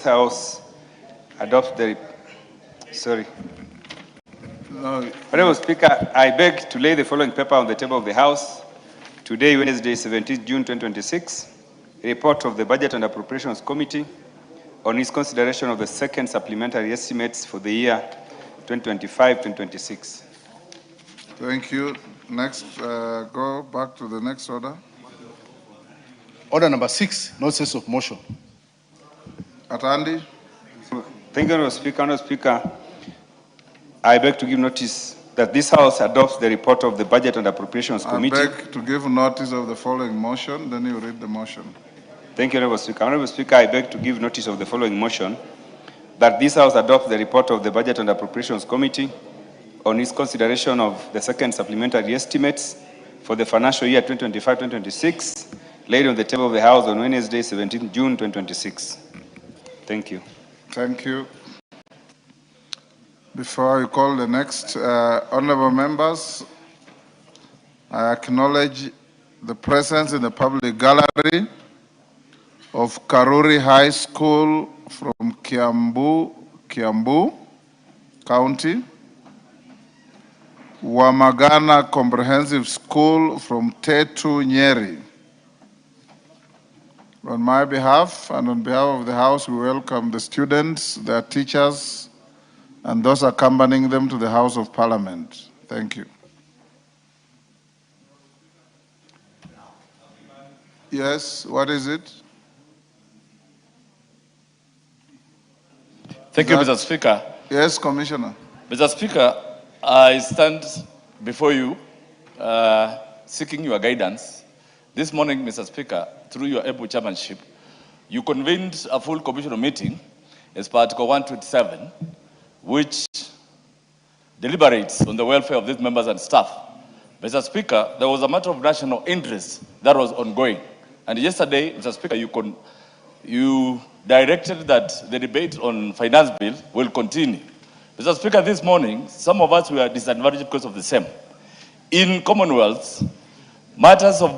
House adopt the Honorable Speaker, I beg to lay the following paper on the table of the House today, Wednesday, 17th June 2026. Report of the Budget and Appropriations Committee on its consideration of the second supplementary estimates for the year 2025-2026. Thank you. Next, go back to the next order. Order number 6, no sense of motion. Atandi. Thank you, Honorable Speaker. Honorable Speaker, I beg to give notice that this House adopts the report of the Budget and Appropriations Committee. I beg to give notice of the following motion, then you read the motion. Thank you, Honorable Speaker. Honorable Speaker, I beg to give notice of the following motion, that this House adopts the report of the Budget and Appropriations Committee on its consideration of the second supplementary estimates for the financial year 2025-2026, laid on the table of the House on Wednesday, 17th June 2026. Thank you. Thank you. Before you call the next, honorable members, I acknowledge the presence in the public gallery of Karuri High School from Kiambu County, Wamagana Comprehensive School from Tetu, Nyeri. On my behalf and on behalf of the House, we welcome the students, their teachers, and those accompanying them to the House of Parliament. Thank you. Yes, what is it? Thank you, Mr. Speaker. Yes, Commissioner. Mr. Speaker, I stand before you seeking your guidance. This morning, Mr. Speaker, through your able chairmanship, you convened a full commissioner meeting as per Article 127, which deliberates on the welfare of these members and staff. Mr. Speaker, there was a matter of national interest that was ongoing. And yesterday, Mr. Speaker, you directed that the debate on finance bill will continue. Mr. Speaker, this morning, some of us were disadvantaged because of the same. In Commonwealth, matters of